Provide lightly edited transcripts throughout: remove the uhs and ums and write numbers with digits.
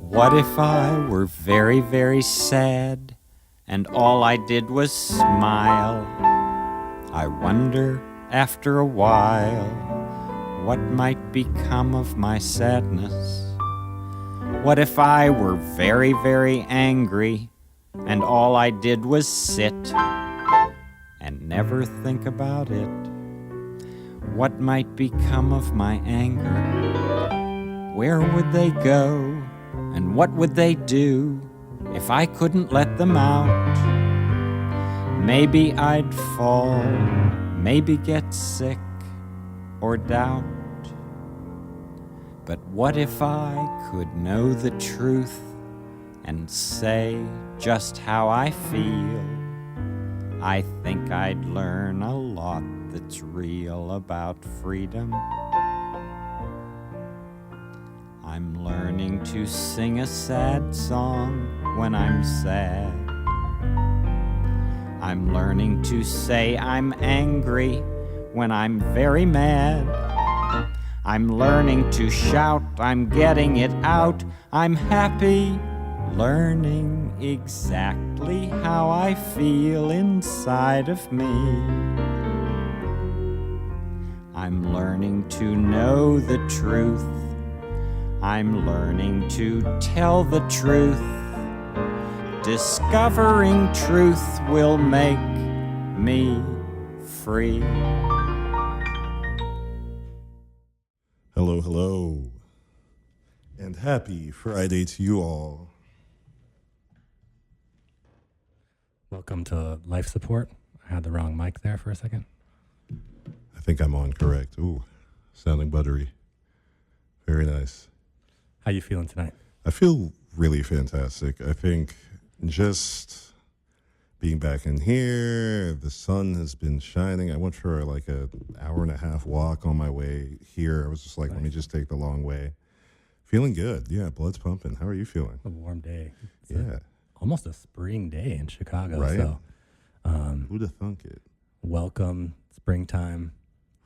What if I were very, very sad and all I did was smile? I wonder after a while what might become of my sadness. What if I were very, very angry and all I did was sit and never think about it? What might become of my anger? Where would they go? And what would they do if I couldn't let them out? Maybe I'd fall, maybe get sick or doubt. But what if I could know the truth and say just how I feel? I think I'd learn a lot that's real about freedom. I'm learning to sing a sad song when I'm sad. I'm learning to say I'm angry when I'm very mad. I'm learning to shout, I'm getting it out. I'm happy, learning exactly how I feel inside of me. I'm learning to know the truth. I'm learning to tell the truth. Discovering truth will make me free. Hello, hello, and happy Friday to you all. Welcome to Life Support. I had the wrong mic there for a second. I think I'm on correct. Ooh, sounding buttery. Very nice. How you feeling tonight? I feel really fantastic. I think just being back in here, the sun has been shining. I went for like an hour and a half walk on my way here. I was just like, Let me just take the long way. Feeling good. Yeah, blood's pumping. How are you feeling? A warm day. It's almost a spring day in Chicago. Right? So, who'd have thunk it? welcome springtime.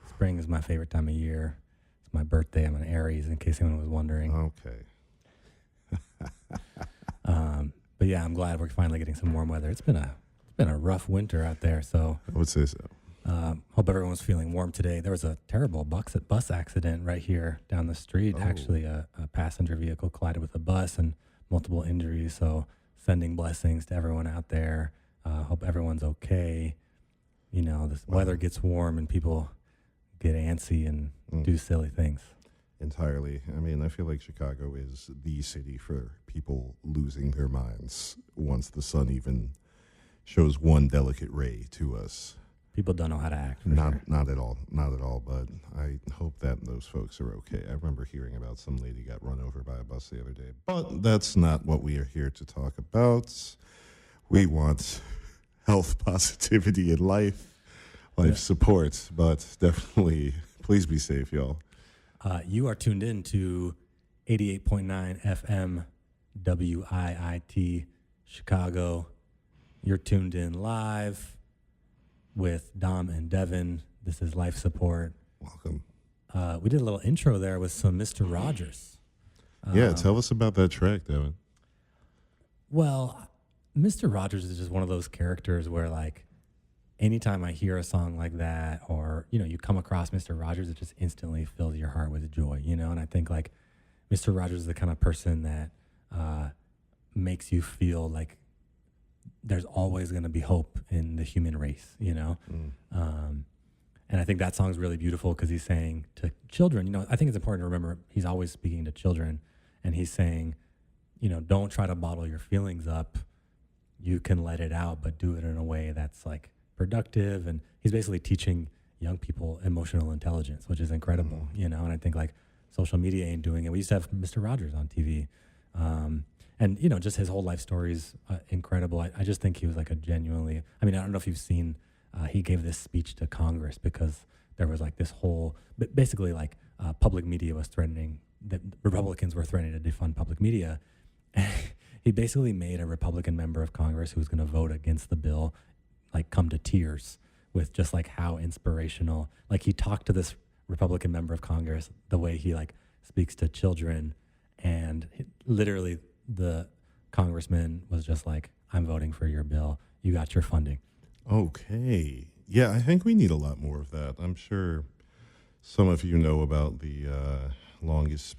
Spring is my favorite time of year. It's my birthday. I'm an Aries, in case anyone was wondering. Okay. But yeah, I'm glad we're finally getting some warm weather. It's been a rough winter out there, so I would say so. hope everyone's feeling warm today. There was a terrible bus accident right here down the street. Oh. Actually, a passenger vehicle collided with a bus and multiple injuries. So sending blessings to everyone out there. Hope everyone's okay. You know, this weather gets warm and people get antsy and do silly things. Entirely. I mean, I feel like Chicago is the city for people losing their minds once the sun even shows one delicate ray to us. People don't know how to act. Not at all. Not at all. But I hope that those folks are okay. I remember hearing about some lady got run over by a bus the other day. But that's not what we are here to talk about. We want health positivity in life support. But definitely, please be safe, y'all. You are tuned in to 88.9 FM WIIT Chicago. You're tuned in live with Dom and Devin. This is Life Support. Welcome. We did a little intro there with some Mr. Rogers. Yeah, tell us about that track, Devin. Well, Mr. Rogers is just one of those characters where, like, anytime I hear a song like that, or, you know, you come across Mr. Rogers, it just instantly fills your heart with joy, you know? And I think, like, Mr. Rogers is the kind of person that makes you feel like there's always going to be hope in the human race, you know? And I think that song's really beautiful because he's saying to children, you know, I think it's important to remember he's always speaking to children, and he's saying, you know, don't try to bottle your feelings up. You can let it out, but do it in a way that's, like, productive. And he's basically teaching young people emotional intelligence, which is incredible, you know? And I think, like, social media ain't doing it. We used to have Mr. Rogers on TV. And, you know, just his whole life story is incredible. I just think he was, like, a genuinely, I mean, I don't know if you've seen, he gave this speech to Congress because there was, like, this whole, basically, like, public media was threatening, that Republicans were threatening to defund public media. He basically made a Republican member of Congress who was going to vote against the bill, like, come to tears with just, like, how inspirational, like, he talked to this Republican member of Congress the way he, like, speaks to children, and literally the congressman was just like, I'm voting for your bill. You got your funding. Okay. Yeah, I think we need a lot more of that. I'm sure some of you know about the longest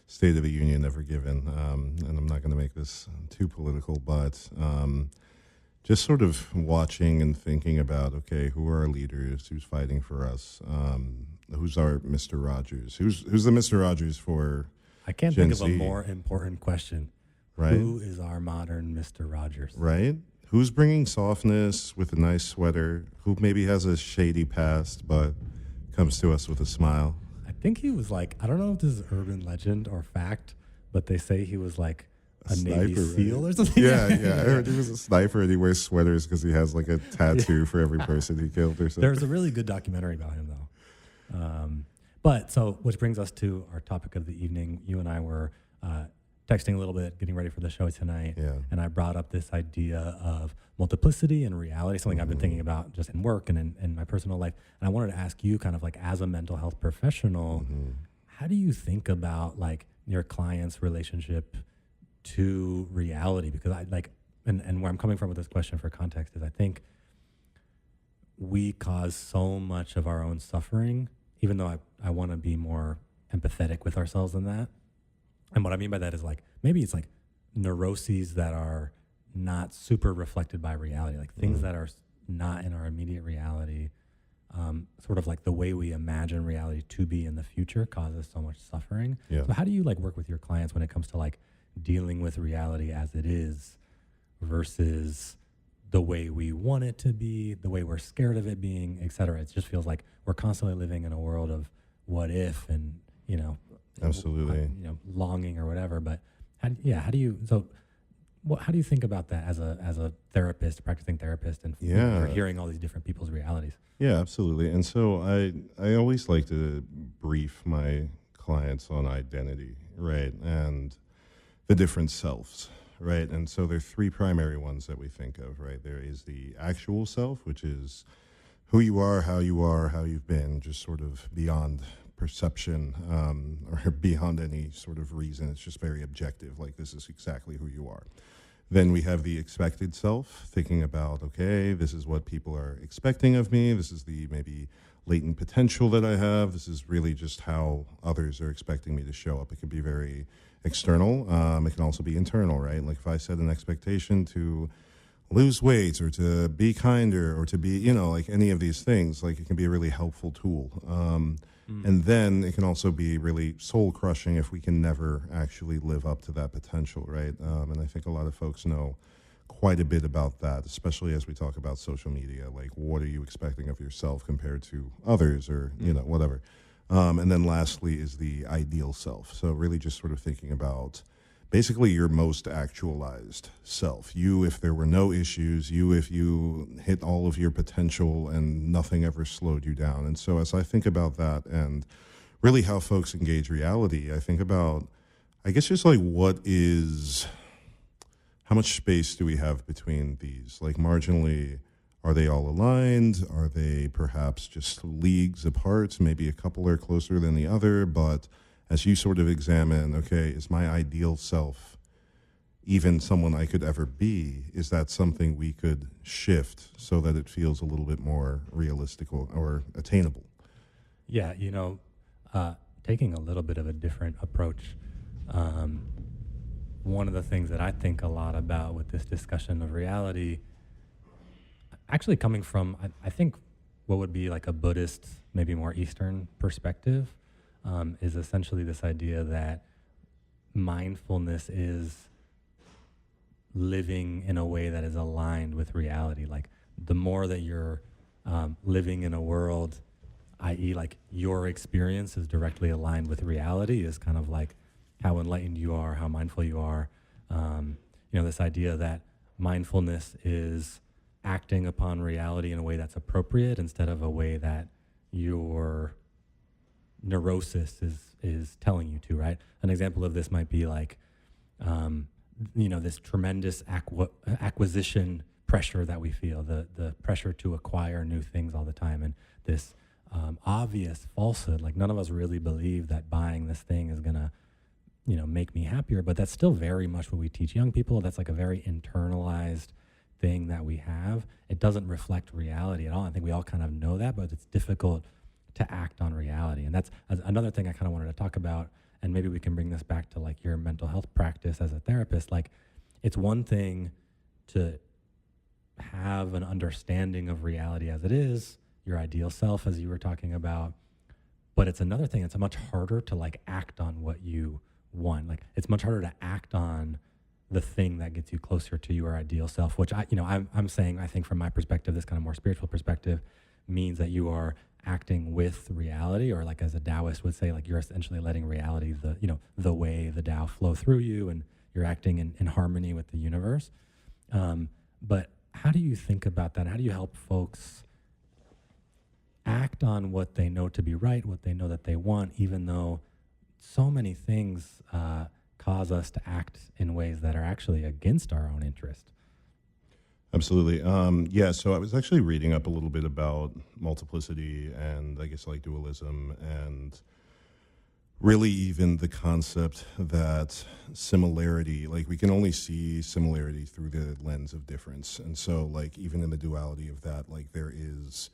State of the Union ever given, and I'm not going to make this too political, but just sort of watching and thinking about, okay, who are our leaders? Who's fighting for us? Who's our Mr. Rogers? Who's the Mr. Rogers for I can't Gen think of a Z? more important question. Right? Who is our modern Mr. Rogers? Right? Who's bringing softness with a nice sweater? Who maybe has a shady past but comes to us with a smile? I think he was like, I don't know if this is urban legend or fact, but they say he was like a Navy sniper, SEAL right? or something. Yeah. I heard he was a sniper and he wears sweaters because he has like a tattoo for every person he killed or something. There's a really good documentary about him, though. But so, which brings us to our topic of the evening. You and I were texting a little bit, getting ready for the show tonight. Yeah. And I brought up this idea of multiplicity and reality, something I've been thinking about just in work and in my personal life. And I wanted to ask you, kind of like as a mental health professional, how do you think about like your client's relationship to reality? Because I like, and where I'm coming from with this question for context is I think we cause so much of our own suffering, even though I want to be more empathetic with ourselves than that. And what I mean by that is like, maybe it's like neuroses that are not super reflected by reality, like things that are not in our immediate reality, sort of like the way we imagine reality to be in the future causes so much suffering. Yeah. So how do you like work with your clients when it comes to like dealing with reality as it is versus the way we want it to be, the way we're scared of it being, et cetera? It just feels like we're constantly living in a world of what if and, you know, Absolutely. longing or whatever. But how do you think about that as a therapist, practicing therapist, and Yeah. you're hearing all these different people's realities? Yeah, absolutely. And so I always like to brief my clients on identity, right? And the different selves, right? And so there are three primary ones that we think of, right? There is the actual self, which is who you are, how you've been, just sort of beyond perception or beyond any sort of reason. It's just very objective, like this is exactly who you are. Then we have the expected self, thinking about, okay, this is what people are expecting of me. This is the maybe latent potential that I have. This is really just how others are expecting me to show up. It can be very external. It can also be internal, right? Like if I set an expectation to lose weight or to be kinder or to be, like any of these things, like it can be a really helpful tool. And then it can also be really soul crushing if we can never actually live up to that potential, right? And I think a lot of folks know quite a bit about that, especially as we talk about social media. Like, what are you expecting of yourself compared to others or, whatever. And then lastly is the ideal self. So really just sort of thinking about basically your most actualized self. You, if there were no issues, you, if you hit all of your potential and nothing ever slowed you down. And so as I think about that and really how folks engage reality, I think about, I guess just like how much space do we have between these? Like marginally, are they all aligned? Are they perhaps just leagues apart? Maybe a couple are closer than the other, but as you sort of examine, okay, is my ideal self even someone I could ever be? Is that something we could shift so that it feels a little bit more realistic or attainable? Yeah, taking a little bit of a different approach. One of the things that I think a lot about with this discussion of reality, actually coming from, I think, what would be like a Buddhist, maybe more Eastern perspective, is essentially this idea that mindfulness is living in a way that is aligned with reality. Like the more that you're living in a world, i.e. like your experience is directly aligned with reality, is kind of like how enlightened you are, how mindful you are. This idea that mindfulness is acting upon reality in a way that's appropriate instead of a way that your neurosis is telling you to, right? An example of this might be like, this tremendous acquisition pressure that we feel, the pressure to acquire new things all the time, and this obvious falsehood. Like none of us really believe that buying this thing is gonna, make me happier. But that's still very much what we teach young people. That's like a very internalized thing that we have. It doesn't reflect reality at all. I think we all kind of know that, but it's difficult to act on reality. And that's another thing I kind of wanted to talk about. And maybe we can bring this back to like your mental health practice as a therapist. Like, it's one thing to have an understanding of reality as it is, your ideal self, as you were talking about. But it's another thing. It's much harder to like act on what you want. Like, it's much harder to act on the thing that gets you closer to your ideal self, which I'm saying, I think from my perspective, this kind of more spiritual perspective means that you are acting with reality, or like as a Taoist would say, like you're essentially letting reality, the way the Tao flow through you, and you're acting in harmony with the universe. But how do you think about that? How do you help folks act on what they know to be right, what they know that they want, even though so many things cause us to act in ways that are actually against our own interest? Absolutely. So I was actually reading up a little bit about multiplicity and I guess like dualism, and really even the concept that similarity, like we can only see similarity through the lens of difference. And so like even in the duality of that, like there is,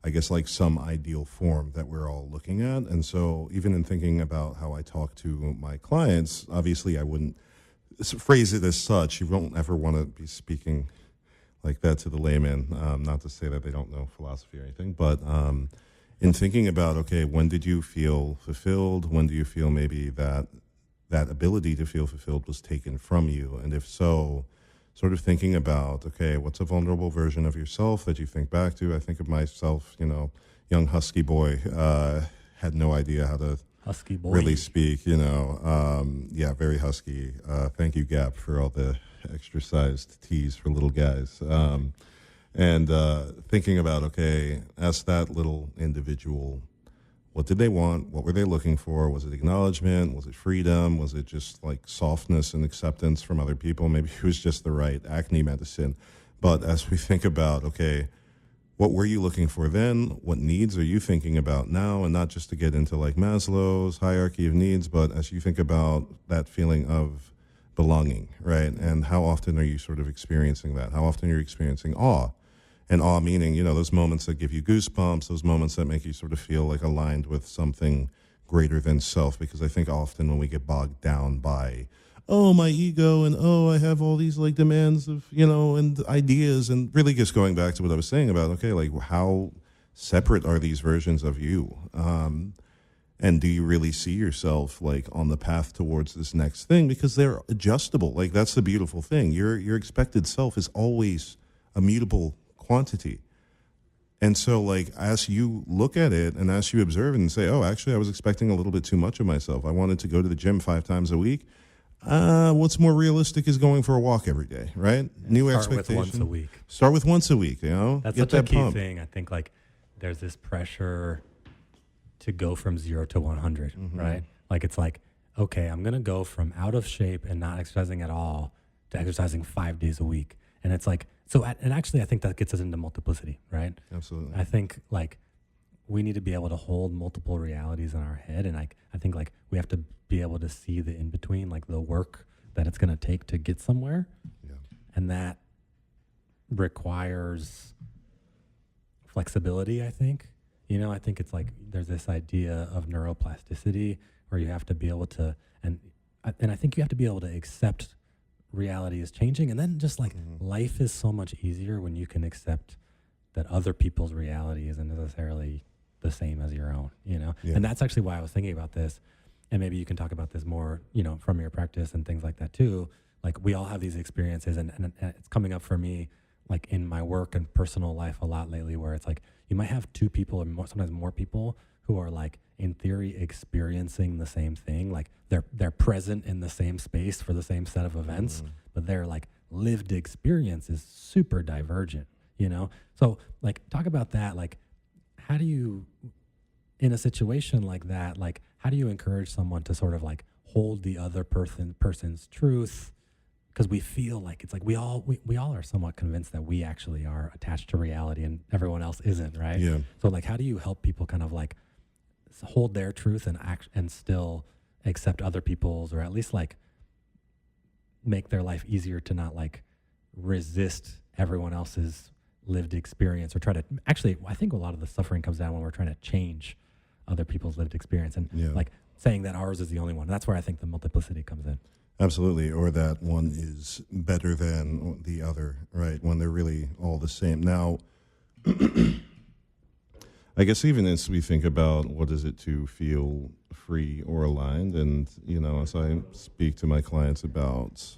I guess, like some ideal form that we're all looking at. And so even in thinking about how I talk to my clients, obviously I wouldn't phrase it as such. You won't ever want to be speaking like that to the layman, not to say that they don't know philosophy or anything, but in thinking about, okay, when did you feel fulfilled? When do you feel maybe that ability to feel fulfilled was taken from you? And if so, sort of thinking about, okay, what's a vulnerable version of yourself that you think back to? I think of myself, young husky boy, had no idea how to Husky boy. really speak, very husky. Thank you, Gap, for all the extra-sized teas for little guys. And thinking about, okay, as that little individual, what did they want? What were they looking for? Was it acknowledgement? Was it freedom? Was it just like softness and acceptance from other people? Maybe it was just the right acne medicine. But as we think about, okay, what were you looking for then? What needs are you thinking about now? And not just to get into like Maslow's hierarchy of needs, but as you think about that feeling of belonging, right? And how often are you sort of experiencing that? How often are you experiencing awe? And awe meaning, those moments that give you goosebumps, those moments that make you sort of feel like aligned with something greater than self. Because I think often when we get bogged down by, oh, my ego, and I have all these like demands of, and ideas, and really just going back to what I was saying about, okay, like how separate are these versions of you? And do you really see yourself like on the path towards this next thing? Because they're adjustable. Like that's the beautiful thing. Your expected self is always a mutable quantity. And so like as you look at it and as you observe it and say, oh, actually I was expecting a little bit too much of myself. I wanted to go to the gym 5 times a week. What's more realistic is going for a walk every day, right? New expectation. With once a week. Start with once a week, That's Get such a that key pump. thing. I think like there's this pressure to go from 0 to 100, right? Like it's like, okay, I'm going to go from out of shape and not exercising at all to exercising 5 days a week. And it's like, and actually I think that gets us into multiplicity, right? Absolutely. I think like we need to be able to hold multiple realities in our head. And like, I think like we have to be able to see the in-between, like the work that it's going to take to get somewhere. Yeah. And that requires flexibility, I think. I think it's like there's this idea of neuroplasticity where you have to be able to, and I think you have to be able to accept reality is changing. And then just like life is so much easier when you can accept that other people's reality isn't necessarily the same as your own, Yeah. And that's actually why I was thinking about this. And maybe you can talk about this more, from your practice and things like that too. Like we all have these experiences and it's coming up for me like in my work and personal life a lot lately where it's like you might have 2 people or sometimes more people who are like in theory experiencing the same thing. Like they're present in the same space for the same set of events, but their like lived experience is super divergent, So like talk about that. Like how do you, in a situation like that, like how do you encourage someone to sort of like hold the other person's truth? Because we feel like it's like we all are somewhat convinced that we actually are attached to reality and everyone else isn't, right? Yeah. So like, how do you help people kind of like hold their truth and act and still accept other people's, or at least like make their life easier to not like resist everyone else's lived experience, or try to actually, I think a lot of the suffering comes down when we're trying to change other people's lived experience, and like saying that ours is the only one. That's where I think the multiplicity comes in. Absolutely, or that one is better than the other, right? When they're really all the same. Now, I guess even as we think about what is it to feel free or aligned, and, you know, as I speak to my clients about,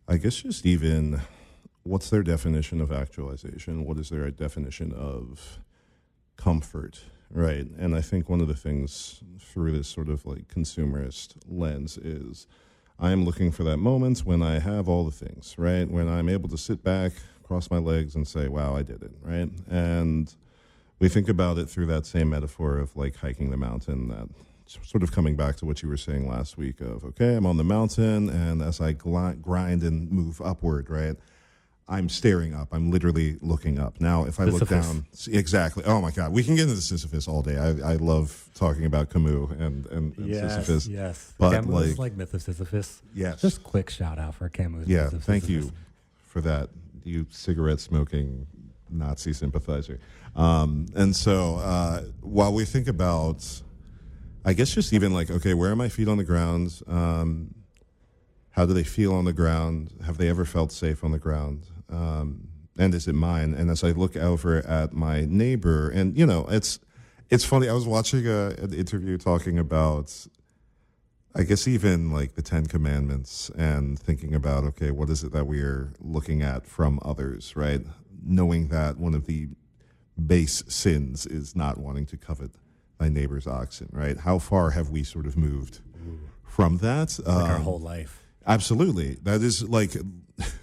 I guess just even what's their definition of actualization? What is their definition of comfort, right? And I think one of the things through this sort of like consumerist lens is I am looking for that moment when I have all the things, right? When I'm able to sit back, cross my legs, and say, wow, I did it, right? And we think about it through that same metaphor of like hiking the mountain, that sort of coming back to what you were saying last week of, okay, I'm on the mountain, and as I grind and move upward, right, I'm staring up. I'm literally looking up. Now, if I look down, exactly. Oh my God, we can get into Sisyphus all day. I love talking about Camus and Sisyphus. Yes, but Camus, like Myth of Sisyphus. Yes, just quick shout out for Camus. Yeah, Myth of thank Sisyphus. you for that, you cigarette smoking Nazi sympathizer. And so while we think about, I guess just even like, okay, where are my feet on the ground? How do they feel on the ground? Have they ever felt safe on the ground? And is it mine? And as I look over at my neighbor, and you know, it's funny. I was watching an interview talking about, I guess even like the 10 Commandments, and thinking about, okay, what is it that we are looking at from others, right? Knowing that one of the base sins is not wanting to covet thy neighbor's oxen, right? How far have we sort of moved from that? Like our whole life. Absolutely. That is like,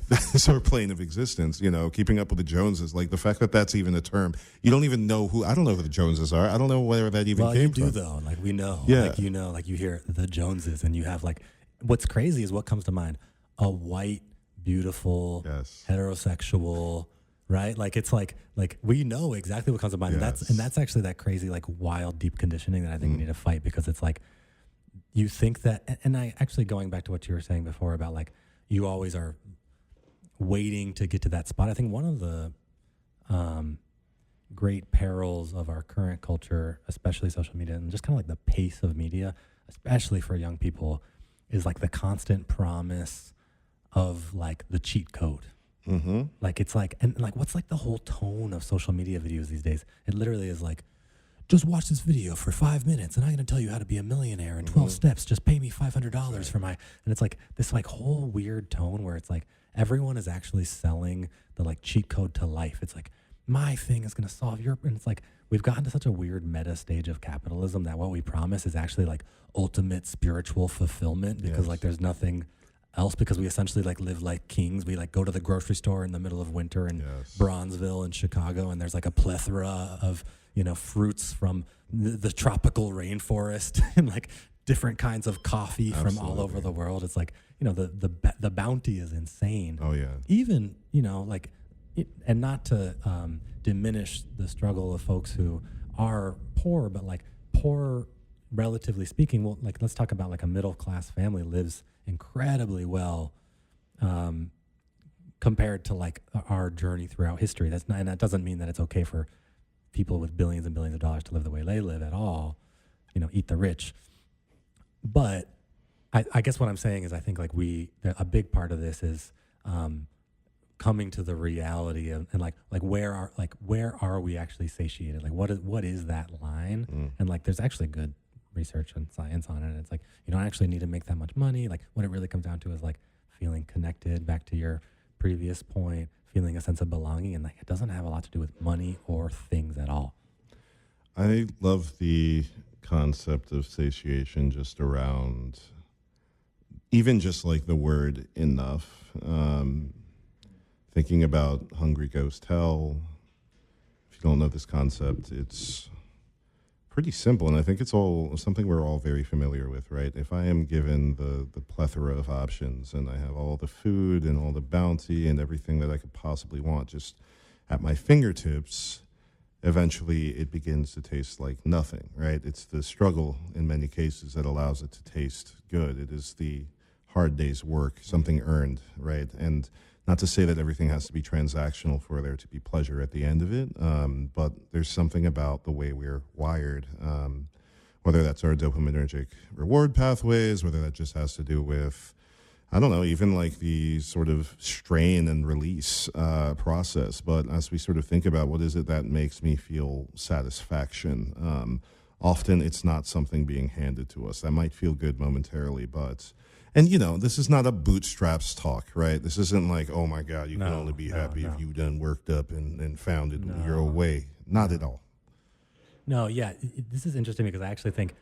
that is our plane of existence, you know, keeping up with the Joneses. Like the fact that that's even a term. You don't even know who, I don't know who the Joneses are. I don't know where that even came from. You do though. Like we know. Yeah. Like, you know, like you hear the Joneses, and you have like, what's crazy is what comes to mind. A white, beautiful, heterosexual, right? Like it's like we know exactly what comes to mind. Yes. And that's actually that crazy, like wild, deep conditioning that I think we need to fight, because it's like, you think that, and I actually, going back to what you were saying before about like, you always are waiting to get to that spot. I think one of the great perils of our current culture, especially social media, and just kind of like the pace of media, especially for young people, is like the constant promise of like the cheat code. Mm-hmm. Like it's like, and like, what's like the whole tone of social media videos these days? It literally is like, just watch this video for 5 minutes, and I'm going to tell you how to be a millionaire in 12 steps. Just pay me $500 for my, and it's like this like whole weird tone where it's like everyone is actually selling the like cheat code to life. It's like, my thing is going to solve your, and it's like, we've gotten to such a weird meta stage of capitalism that what we promise is actually like ultimate spiritual fulfillment, because like there's nothing else, because we essentially like live like kings. We like go to the grocery store in the middle of winter in Bronzeville in Chicago, and there's like a plethora of, you know, fruits from the tropical rainforest and like different kinds of coffee from all over the world. It's like, you know, the bounty is insane. Oh yeah. Even, you know, like, and not to diminish the struggle of folks who are poor, but like poor, relatively speaking. Well, like let's talk about like a middle class family lives incredibly well compared to like our journey throughout history. That's not, and that doesn't mean that it's okay for people with billions and billions of dollars to live the way they live at all, you know, eat the rich. But I guess what I'm saying is I think like a big part of this is coming to the reality of, and like where are we actually satiated? Like what is that line? And like there's actually good research and science on it. And it's like, you don't actually need to make that much money. Like what it really comes down to is like feeling connected, back to your previous point, feeling a sense of belonging, and like it doesn't have a lot to do with money or things at all. I love the concept of satiation just around even just like the word enough. Thinking about Hungry Ghost Hell. If you don't know this concept, it's pretty simple, and I think it's all something we're all very familiar with, right? If I am given the plethora of options, and I have all the food and all the bounty and everything that I could possibly want just at my fingertips, eventually it begins to taste like nothing, right? It's the struggle in many cases that allows it to taste good. It is the hard day's work, something earned, right? And not to say that everything has to be transactional for there to be pleasure at the end of it, but there's something about the way we're wired, whether that's our dopaminergic reward pathways, whether that just has to do with, I don't know, even like the sort of strain and release process. But as we sort of think about what is it that makes me feel satisfaction, often it's not something being handed to us. That might feel good momentarily, but, and this is not a bootstraps talk, right? This isn't like, oh my God, you can only be happy if you done worked up and found it your own way. Not at all. No, yeah, this is interesting because I actually think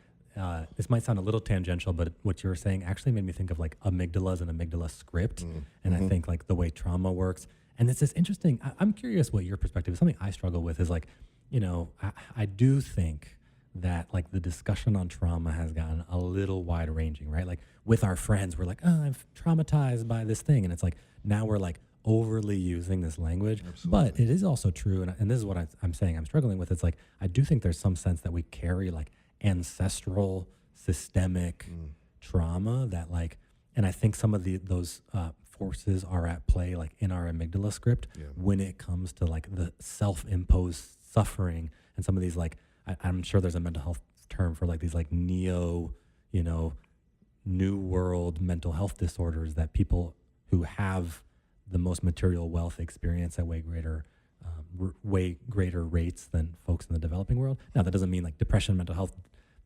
this might sound a little tangential, but what you were saying actually made me think of like amygdalas and amygdala script, and I think like the way trauma works. And it's this interesting. I'm curious what your perspective is. Something I struggle with is like, I do think that like the discussion on trauma has gotten a little wide ranging, right? Like with our friends, we're like, oh, I'm traumatized by this thing, and it's like now we're like overly using this language. Absolutely. But it is also true, and this is what I'm saying I'm struggling with. It's like I do think there's some sense that we carry like ancestral systemic trauma that like, and I think some of those forces are at play like in our amygdala script when it comes to like the self-imposed suffering and some of these like I'm sure there's a mental health term for like these like new world mental health disorders that people who have the most material wealth experience at way greater rates than folks in the developing world. Now, that doesn't mean like depression, mental health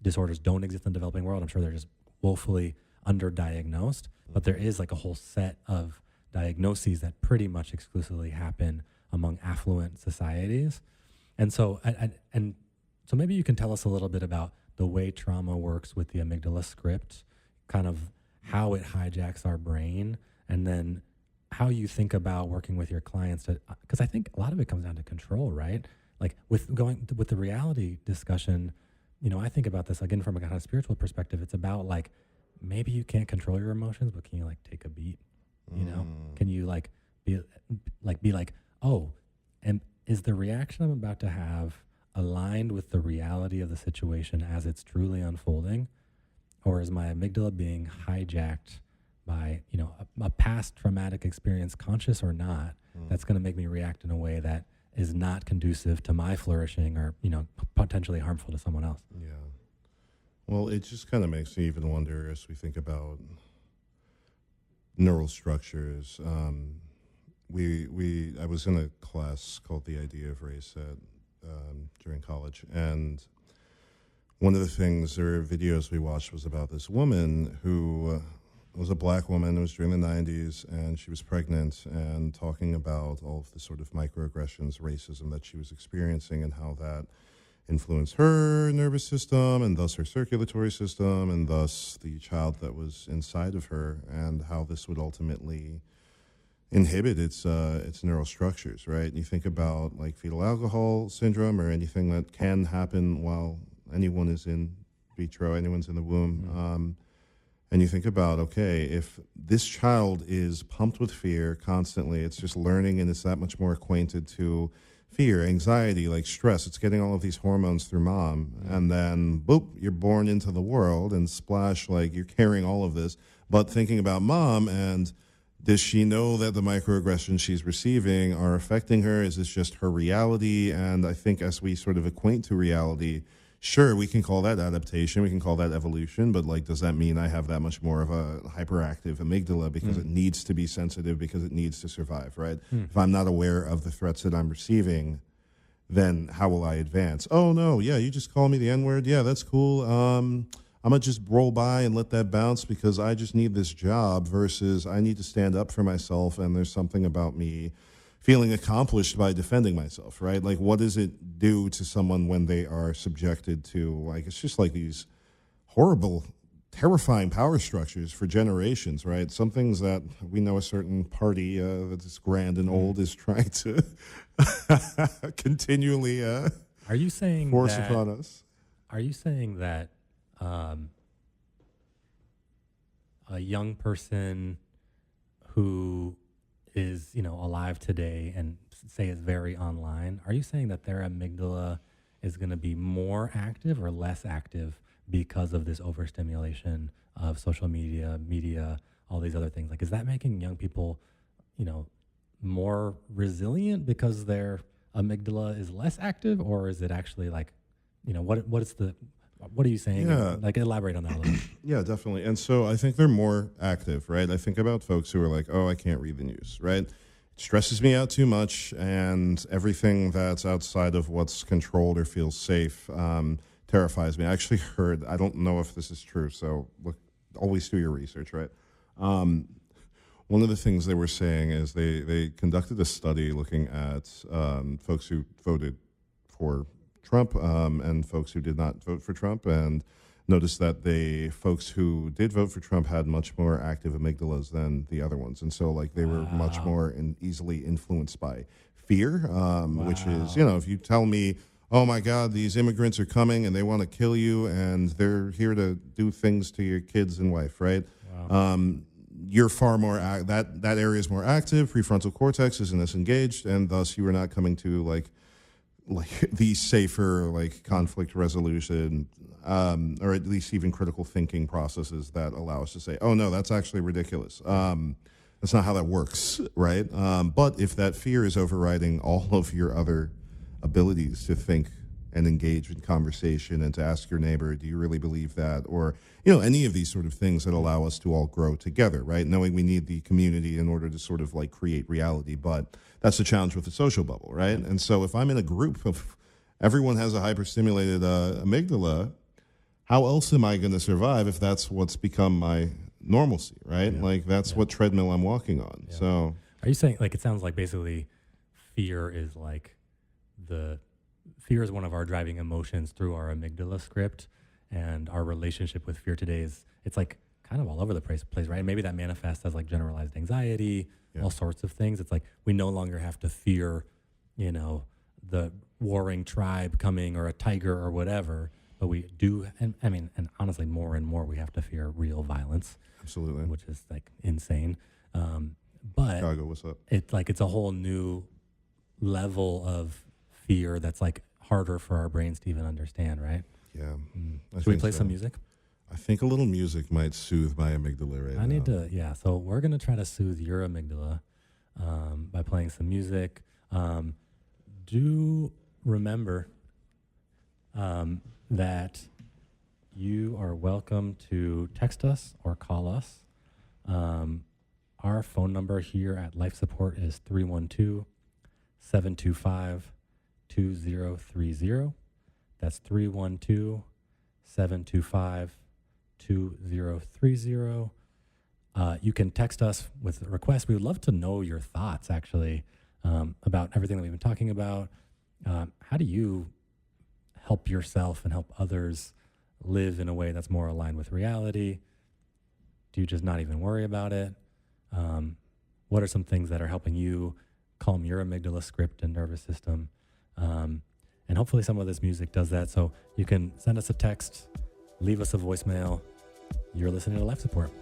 disorders don't exist in the developing world. I'm sure they're just woefully underdiagnosed, but there is like a whole set of diagnoses that pretty much exclusively happen among affluent societies. And so, so maybe you can tell us a little bit about the way trauma works with the amygdala script, kind of how it hijacks our brain, and then how you think about working with your clients, because I think a lot of it comes down to control, right? Like with the reality discussion, I think about this again from a kind of spiritual perspective. It's about like maybe you can't control your emotions, but can you like take a beat? Can you like be like, oh, and is the reaction I'm about to have aligned with the reality of the situation as it's truly unfolding, or is my amygdala being hijacked by a past traumatic experience, conscious or not, that's going to make me react in a way that is not conducive to my flourishing or potentially harmful to someone else. Yeah. Well, it just kind of makes me even wonder as we think about neural structures. I was in a class called The Idea of Race during college, and one of the things or videos we watched was about this woman who was a black woman. It was during the 90s, and she was pregnant and talking about all of the sort of microaggressions, racism that she was experiencing and how that influenced her nervous system and thus her circulatory system and thus the child that was inside of her, and how this would ultimately inhibit its neural structures, right? And you think about like fetal alcohol syndrome or anything that can happen while anyone is in vitro, anyone's in the womb. And you think about, okay, if this child is pumped with fear constantly, it's just learning and it's that much more acquainted to fear, anxiety, like stress. It's getting all of these hormones through mom. And then, boop, you're born into the world and splash, like you're carrying all of this. But thinking about mom, and does she know that the microaggressions she's receiving are affecting her? Is this just her reality? And I think as we sort of acquaint to reality, sure, we can call that adaptation, we can call that evolution, but like, does that mean I have that much more of a hyperactive amygdala because it needs to be sensitive, because it needs to survive, right? If I'm not aware of the threats that I'm receiving, then how will I advance? Oh, no, yeah, you just call me the N-word. Yeah, that's cool. I'm going to just roll by and let that bounce because I just need this job, versus I need to stand up for myself, and there's something about me feeling accomplished by defending myself, right? Like, what does it do to someone when they are subjected to, like, it's just like these horrible, terrifying power structures for generations, right? Some things that we know a certain party that's grand and old is trying to continually Are you saying force that, upon us. Are you saying that a young person who is alive today and say is very online, are you saying that their amygdala is going to be more active or less active because of this overstimulation of social media, all these other things? Like, is that making young people, you know, more resilient because their amygdala is less active, or is it actually like, you know, what are you saying? Yeah. Like, elaborate on that a little. Yeah, definitely. And so I think they're more active, right? I think about folks who are like, oh, I can't read the news, right? It stresses me out too much, and everything that's outside of what's controlled or feels safe terrifies me. I actually heard, I don't know if this is true, so look, always do your research, right? One of the things they were saying is they conducted a study looking at folks who voted for Trump and folks who did not vote for Trump, and noticed that the folks who did vote for Trump had much more active amygdalas than the other ones. And so like they were much more easily influenced by fear, which is, you know, if you tell me, oh my God, these immigrants are coming and they want to kill you and they're here to do things to your kids and wife, right? You're far more, that area is more active, prefrontal cortex isn't as engaged, and thus you are not coming to like the safer like conflict resolution, or at least even critical thinking processes that allow us to say, oh no, that's actually ridiculous. That's not how that works, right? But if that fear is overriding all of your other abilities to think and engage in conversation and to ask your neighbor, do you really believe that? Or, you know, any of these sort of things that allow us to all grow together, right? Knowing we need the community in order to sort of like create reality. But that's the challenge with the social bubble, right? And so if I'm in a group of everyone has a hyperstimulated amygdala, how else am I going to survive if that's what's become my normalcy, right? Like that's what treadmill I'm walking on. Yeah. So Are you saying, like, it sounds like basically fear is one of our driving emotions through our amygdala script, and our relationship with fear today it's like kind of all over the place, right? Maybe that manifests as like generalized anxiety, all sorts of things. It's like we no longer have to fear, you know, the warring tribe coming or a tiger or whatever, but we do, and I mean, and honestly, more and more we have to fear real violence. absolutely. Which is like insane. But Chicago, what's up? it's like it's a whole new level of fear that's like harder for our brains to even understand, right? Yeah. Should we play some music? I think a little music might soothe my amygdala right now. I need to, yeah. So we're going to try to soothe your amygdala by playing some music. Do remember that you are welcome to text us or call us. Our phone number here at Life Support is 312-725-2030. That's 312-725-2030. You can text us with requests. We would love to know your thoughts, actually, about everything that we've been talking about. How do you help yourself and help others live in a way that's more aligned with reality? Do you just not even worry about it? What are some things that are helping you calm your amygdala script and nervous system? And hopefully some of this music does that. So you can send us a text, leave us a voicemail. You're listening to Life Support.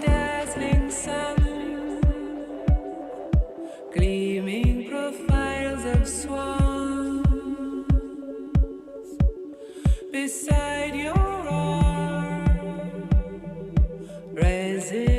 Dazzling sun, gleaming profiles of swans beside your arm, resin.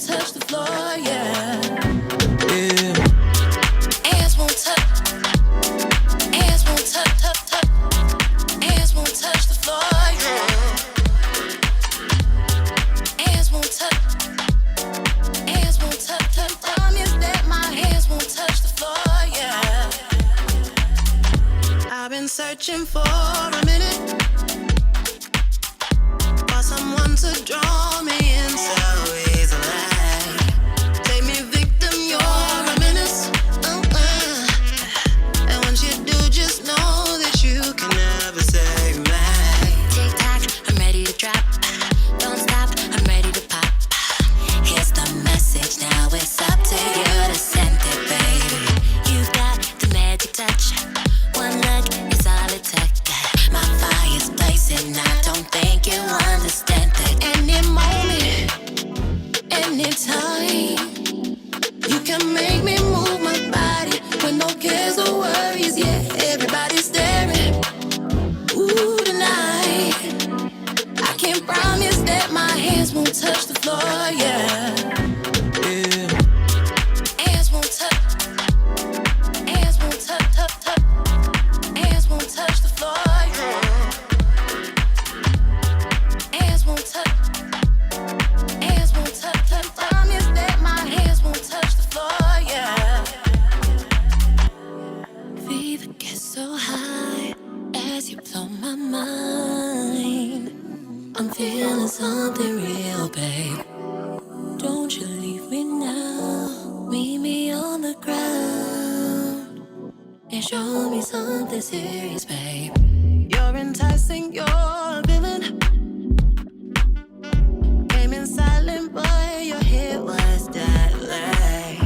touch the floor, yeah. Yeah. Hands won't touch. Hands won't touch, touch, touch. Hands won't touch the floor, yeah. Hands won't touch. Hands won't touch, touch. Promise that my hands won't touch the floor, yeah. I've been searching for a minute, for someone to draw me in so easily. Take me victim, you're a menace. And once you do, just know that you can never save me. Tick tock, I'm ready to drop. Don't stop, I'm ready to pop. Here's the message, now it's up to you to send it, baby. You've got the magic touch. One look is all it took. My fire's blazing, I don't think you understand that. Any moment, anytime, you can make me move my body with no cares or worries, yeah. Everybody's staring, ooh, tonight. I can't promise that my hands won't touch the floor, yeah. Yeah. Hands won't touch. Hands won't touch, touch, touch. Hands won't touch the floor, yeah. Hands won't touch. Hands won't touch, touch. Promise that my hands won't touch the floor, yeah. Fever gets so high as you blow my mind. I'm feeling something real, babe. Don't you leave me now. Meet me on the ground and show me something serious, babe. You're enticing, you're a villain. Came in silent, boy, your head was deadly.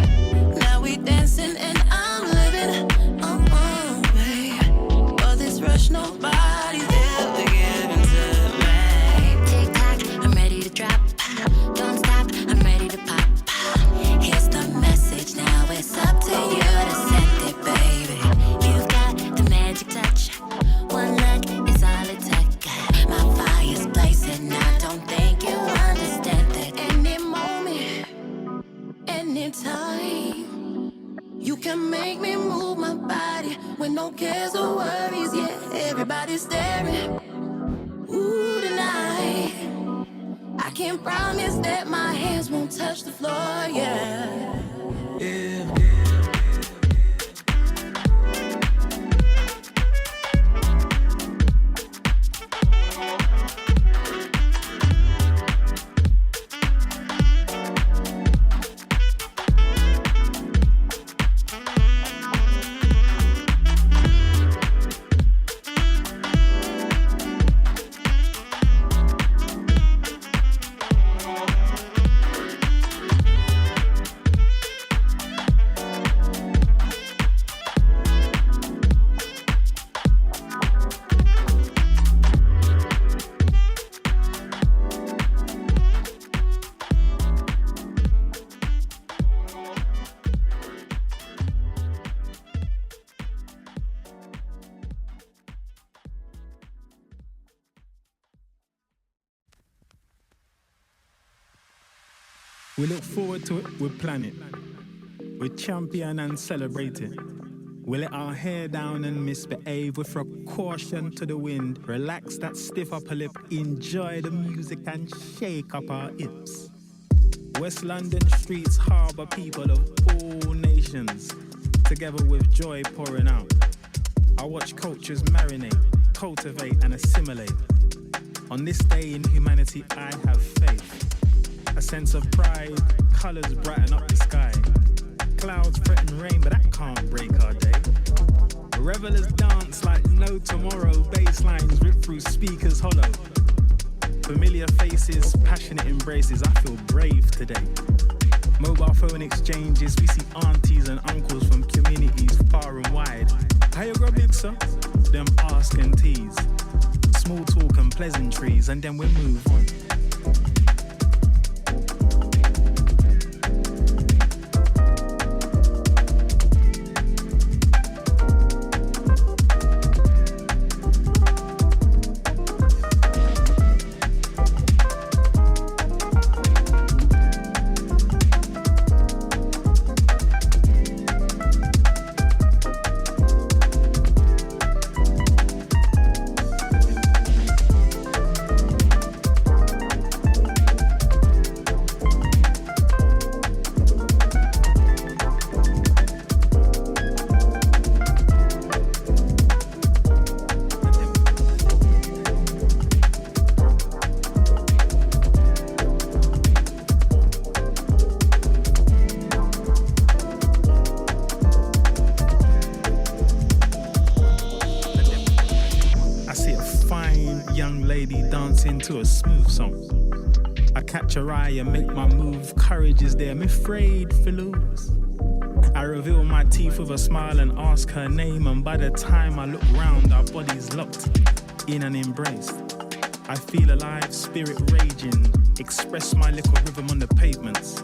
Now we dancing and I'm living, babe. For this rush, nobody's ever given to me. Tick tock, I'm ready to drop. Don't stop, I'm ready to pop. Here's the message, now it's up to you to send it, baby. You've got the magic touch. One look is all it took. My fire's blazing, I don't think you understand that. Any moment, anytime, you can make me move my body with no cares or worries, yeah. Everybody's staring, ooh, tonight. I can't promise that my hands won't touch the floor, yeah. Yeah. We look forward to it, we plan it. We champion and celebrate it. We let our hair down and misbehave. We throw caution to the wind. Relax that stiff upper lip. Enjoy the music and shake up our hips. West London streets harbour people of all nations, together with joy pouring out. I watch cultures marinate, cultivate and assimilate. On this day in humanity, I have faith. A sense of pride, colours brighten up the sky. Clouds threaten rain, but that can't break our day. Revelers dance like no tomorrow. Bass lines rip through speakers hollow. Familiar faces, passionate embraces. I feel brave today. Mobile phone exchanges, we see aunties and uncles from communities far and wide. How you grow big, sir? Them ask and tease. Small talk and pleasantries, and then we move on. beat into a smooth song. I catch her eye and make my move. Courage is there, I'm afraid for lose. I reveal my teeth with a smile and ask her name, and by the time I look round, our bodies locked in an embrace. I feel alive, spirit raging, express my little rhythm on the pavements.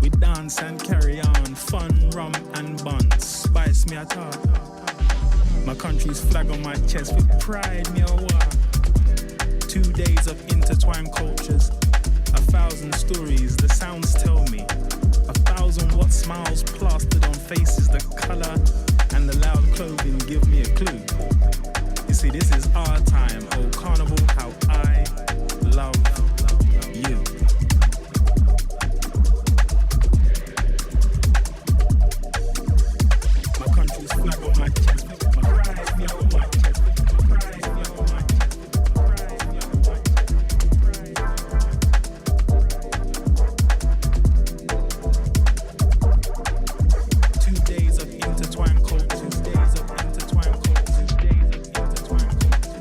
We dance and carry on, fun, rum and buns, spice me at heart. My country's flag on my chest with pride, me a war. 2 days of intertwined cultures, 1,000 stories, the sounds tell me. 1,000-watt smiles plastered on faces, the color and the loud clothing give me a clue. You see, this is our time, oh carnival, how I love you. My country's flag on my chest, my pride, me on my chest, my pride, me on my chest, my pride, me on my chest. 2 days of intertwined cultures, days of intertwined cultures, days of intertwined cultures.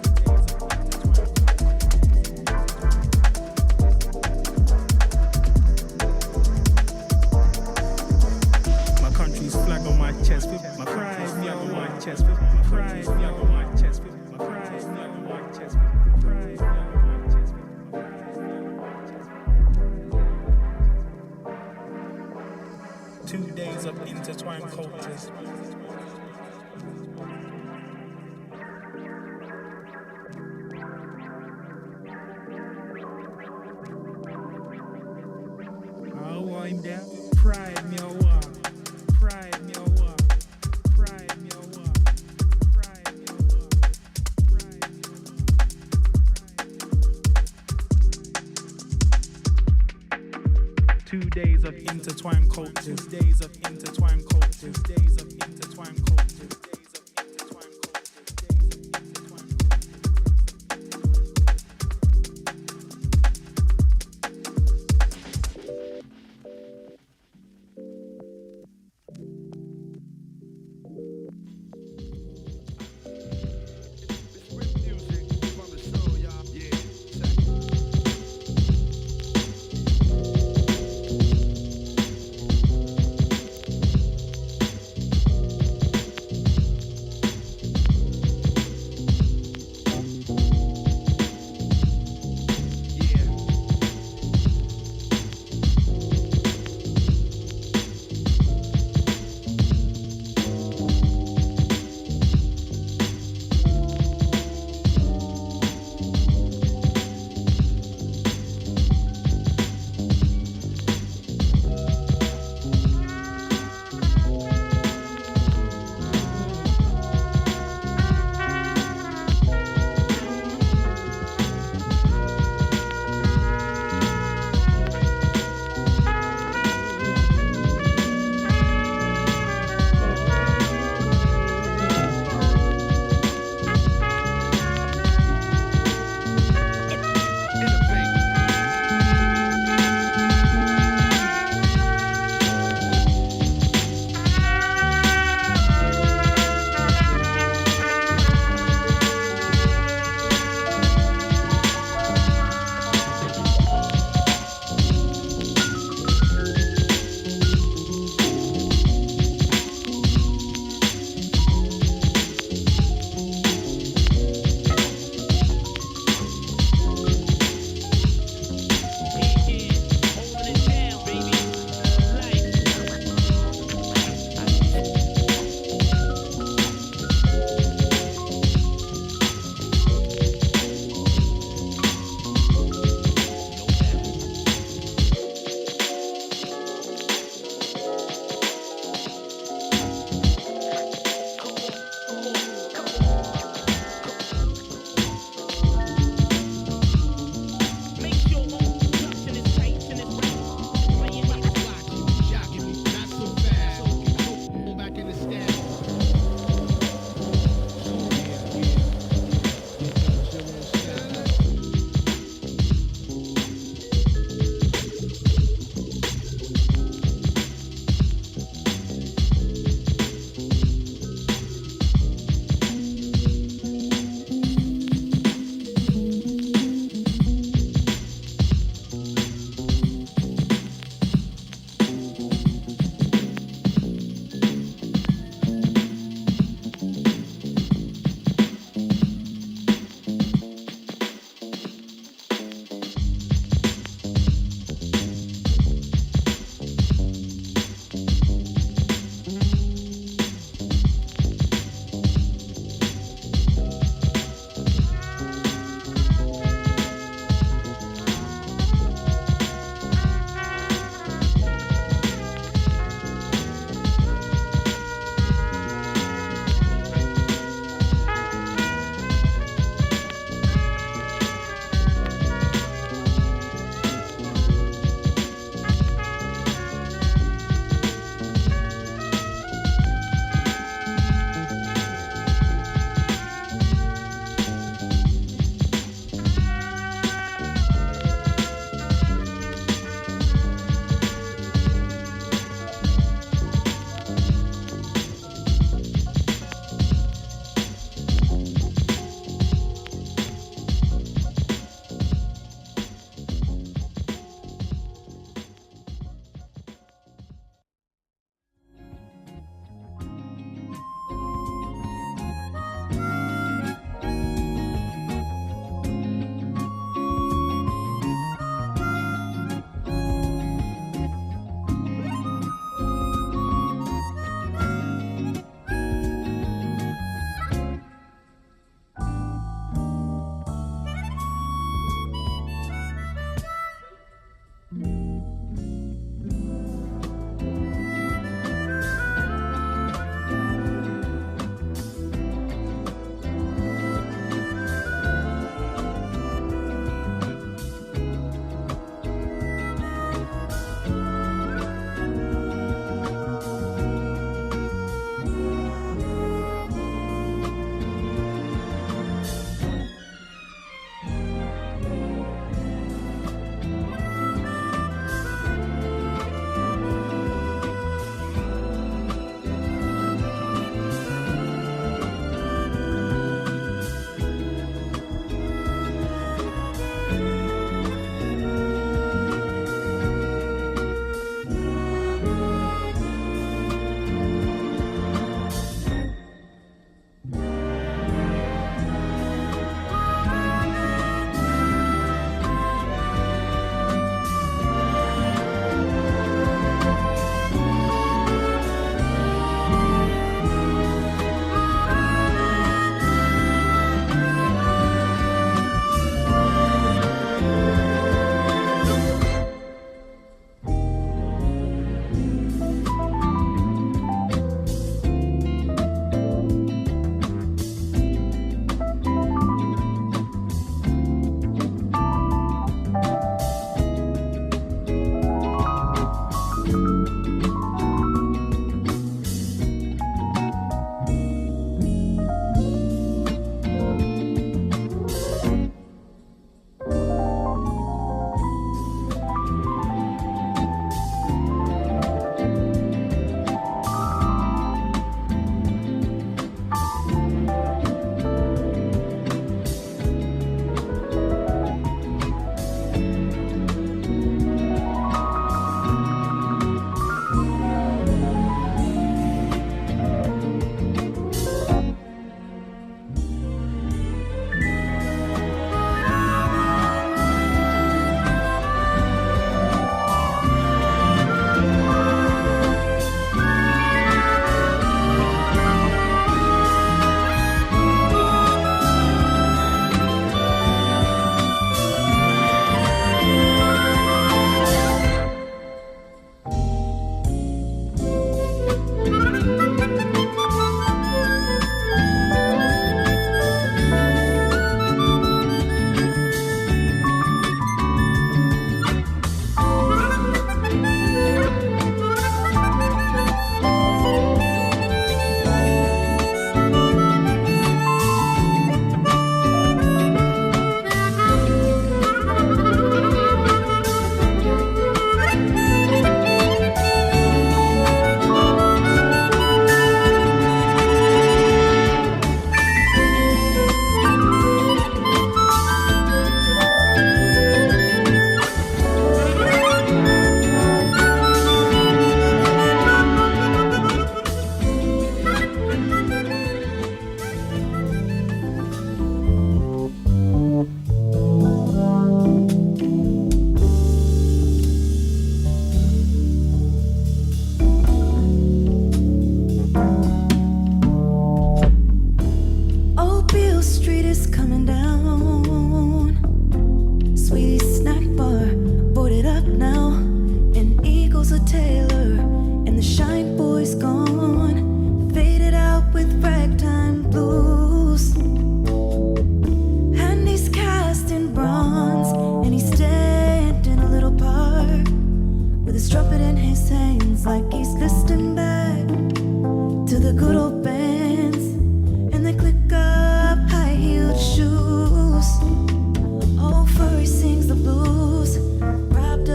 My country's flag on my chest, with my pride, me on my chest, with my pride, me on my chest, with my pride, me on my chest, with my pride, me on my chest, with my pride, me on my chest. 2 days of intertwined cultures. I'll wind down, pride me a war, pride me a war, pride me a war, pride me a war, pride me a war. 2 days of intertwined cultures, days of intertwined cultures, days of intertwined cultures, days of intertwined cultures, days of intertwined cultures.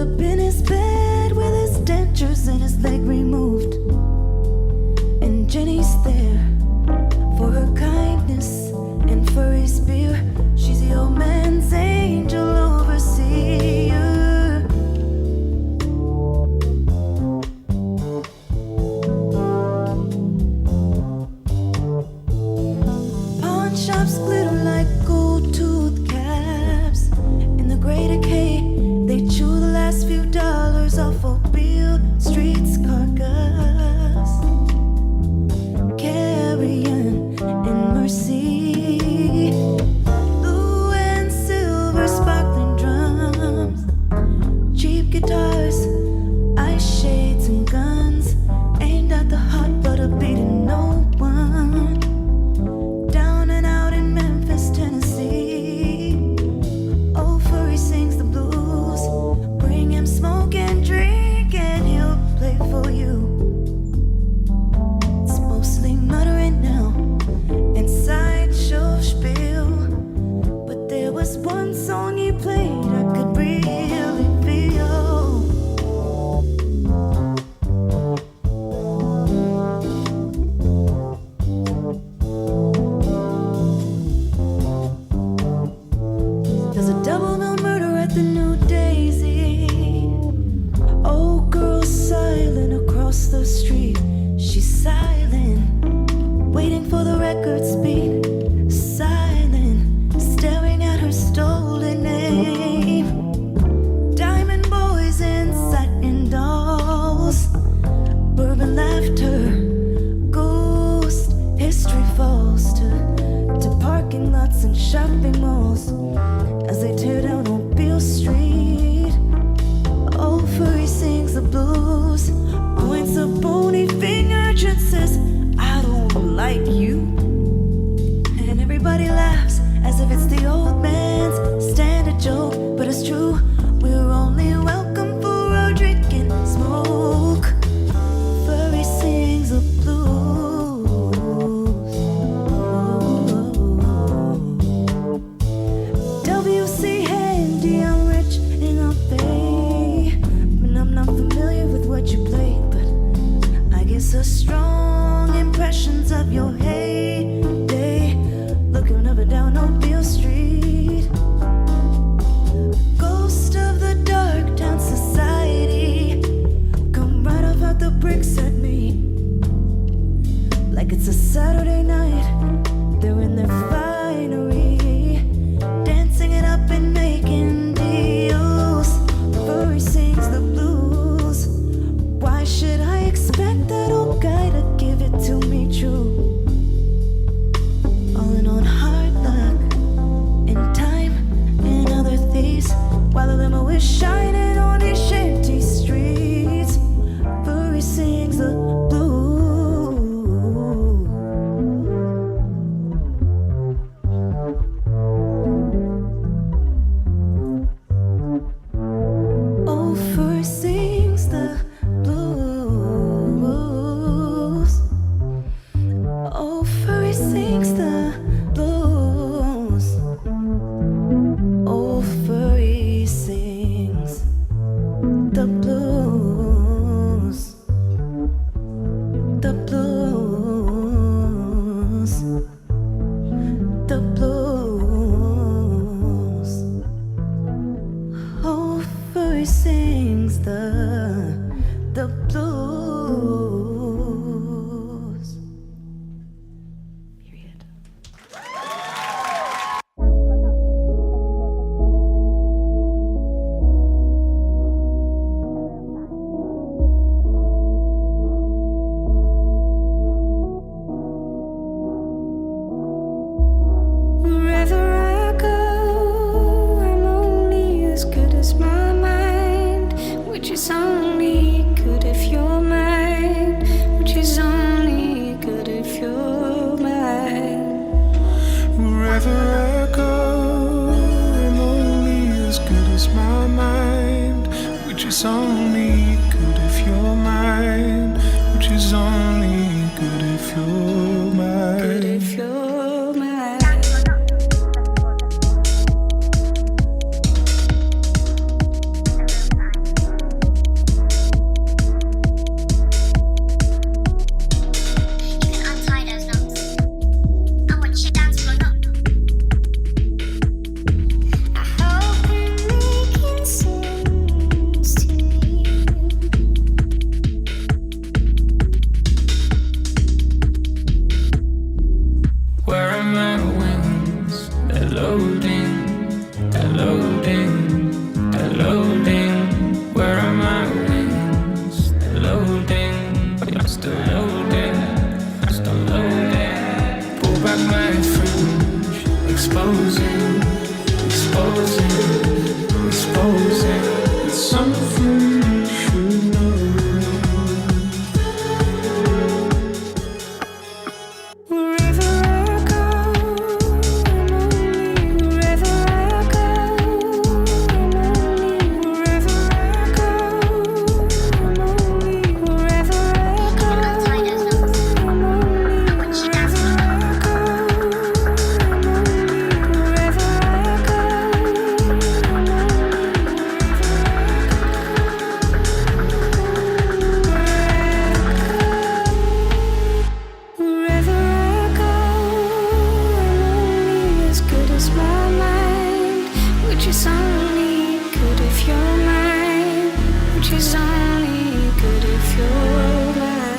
up in his bed with his dentures and his leg removed. And Jenny's there for her kindness and for his beer. She's the old man's angel overseer. Pawn shops glitter like gold tooth caps. In the great decay, they chew the last few dollars off of Beale Street's carcass. Carrion and mercy, blue and silver sparkling drums, cheap guitars, ice shades and guns, aimed at the heart but a beating no one. Down and out in Memphis, Tennessee, old furry sings the blues. Bring him smoke and drink and he'll play for you. It's mostly muttering now and sideshow spiel, but there was one song he played I could really feel. There's a double mill murder at the New Daisy. Old girl silent across the street. She's silent, waiting for the record's beat. Silent, staring at her stolen name. Diamond boys and satin dolls, bourbon laughter, ghost history falls to parking lots and shopping malls as they tear down old Beale Street. Old furry sings the blues, points a bony finger and says, I don't like you. And everybody laughs as if it's the old man's standard joke, but it's true, we're only welcome for our drink and smoke. Furry sings the blues. WC Handy, I'm rich and I'll pay. But I'm not familiar with what you play, but I guess a strong impressions of your heyday. Looking up and down on Beale Street. Ghost of the dark town society, come right off out the bricks at me. Like it's a Saturday night, they're in their finery, dancing it up and making deals. Furry sings the blues. Why should I expect that old guy to give it to me true? All in on hard luck and time and other thieves, while the limo is shining on these shanty streets. Furry sings the blues. Oh, furry sings the blues. Oh, furry sings the blues. Oh, furry sings the blues. The blues. The blues. Oh, furry sings the blues. Period. Wherever I go, I'm only as good as my mind, which is only good if you're mine, which is only good if you're mine. Wherever I go, I'm only as good as my mind, which is only good if you're mine, which is only good if you're mine. Good if you're mine. which is only good if you're mine.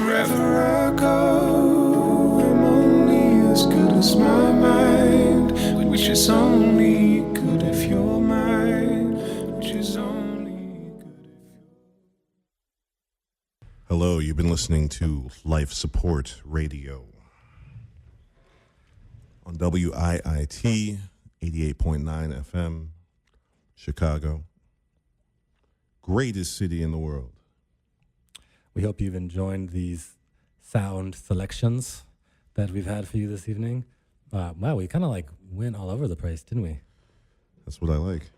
Wherever I go, I'm only as good as my mind, which is only good if you're mine, which is only good if Hello, you've been listening to Life Support Radio on WIIT 88.9 FM, Chicago. Greatest city in the world. We hope you've enjoyed these sound selections that we've had for you this evening. Wow, we kind of like went all over the place, didn't we? That's what I like.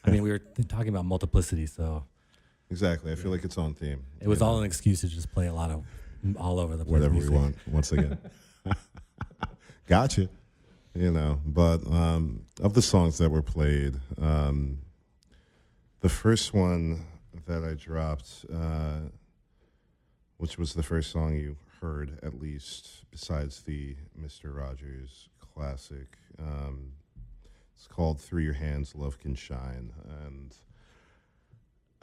I mean, we were talking about multiplicity, so Exactly. I feel like it's on theme. it was all an excuse to just play a lot of all over the place. Whatever we music. want, once again. Gotcha. You know, but of the songs that were played, the first one that I dropped, which was the first song you heard, at least, besides the Mr. Rogers classic, it's called Through Your Hands, Love Can Shine. And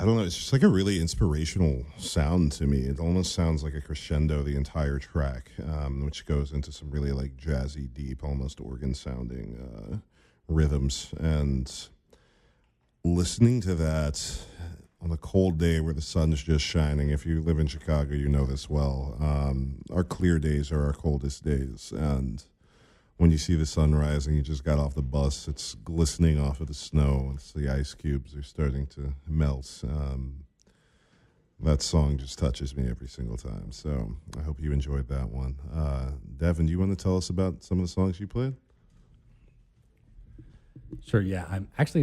I don't know, it's just like a really inspirational sound to me. It almost sounds like a crescendo the entire track, which goes into some really like jazzy, deep, almost organ sounding rhythms. And listening to that on a cold day where the sun's just shining, if you live in Chicago, you know this well. Our clear days are our coldest days. And when you see the sun rising, you just got off the bus, it's glistening off of the snow, it's the ice cubes are starting to melt. That song just touches me every single time. So I hope you enjoyed that one. Devin, do you want to tell us about some of the songs you played? Sure, yeah.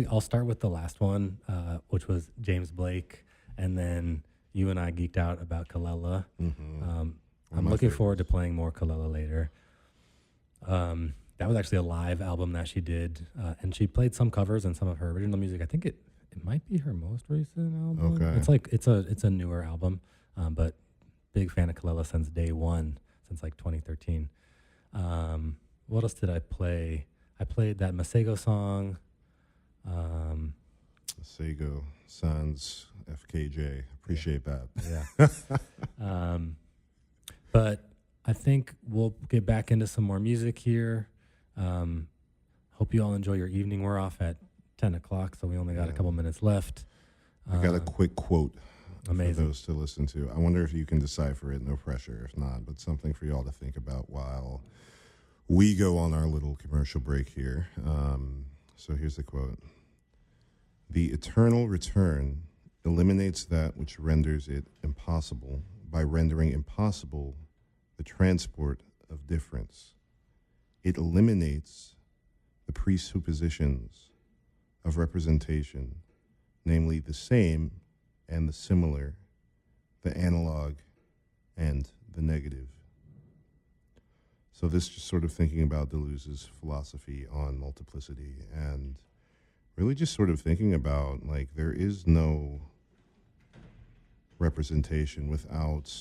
I'll start with the last one, which was James Blake, and then you and I geeked out about Kalela. Mm-hmm. I'm looking forward to playing more Kalela later. That was actually a live album that she did, and she played some covers and some of her original music. I think it might be her most recent album. Okay. It's like it's a newer album, but big fan of Kalela since day one, since like 2013. What else did I play? I played that Masego song. Masego, Sans, FKJ. Appreciate that. Yeah. But I think we'll get back into some more music here. Hope you all enjoy your evening. We're off at 10 o'clock, so we only got a couple minutes left. I got a quick quote Amazing. for those to listen to. I wonder if you can decipher it. No pressure if not, but something for you all to think about while we go on our little commercial break here. So here's the quote. The eternal return eliminates that which renders it impossible by rendering impossible the transport of difference. It eliminates the presuppositions of representation, namely the same and the similar, the analog and the negative. So this just sort of thinking about Deleuze's philosophy on multiplicity and really just sort of thinking about like there is no representation without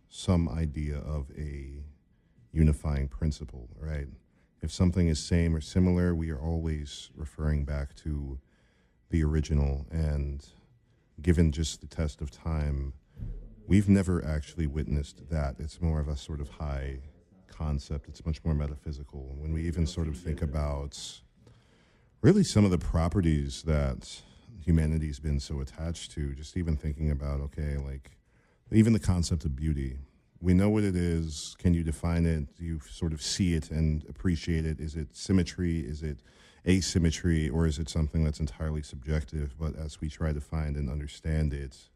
some idea of a unifying principle, right? If something is same or similar, we are always referring back to the original, and given just the test of time, we've never actually witnessed that. It's more of a sort of high concept. It's much more metaphysical. When we even sort of think about really some of the properties that humanity's been so attached to, just even thinking about, okay, like even the concept of beauty. We know what it is. Can you define it? Do you sort of see it and appreciate it? Is it symmetry? Is it asymmetry? Or is it something that's entirely subjective? But as we try to find and understand it,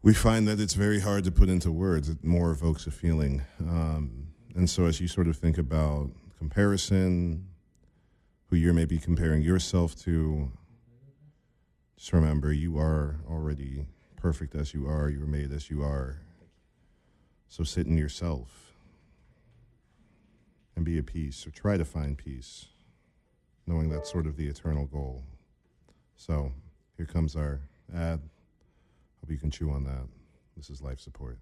we find that it's very hard to put into words. It more evokes a feeling. And so as you sort of think about comparison, who you're maybe comparing yourself to, just remember you are already perfect as you are. You were made as you are. So sit in yourself and be at peace, or try to find peace, knowing that's sort of the eternal goal. So here comes our ad. Hope you can chew on that. This is Life Support.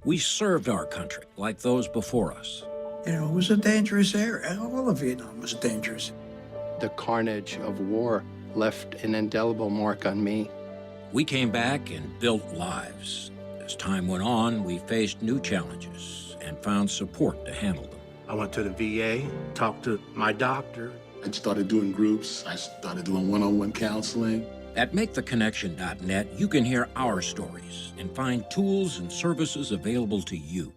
We served our country like those before us. You know, it was a dangerous area. All of Vietnam was dangerous. The carnage of war left an indelible mark on me. We came back and built lives. As time went on, we faced new challenges and found support to handle them. I went to the VA, talked to my doctor. I started doing groups. I started doing one-on-one counseling. At MakeTheConnection.net, you can hear our stories and find tools and services available to you.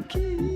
2.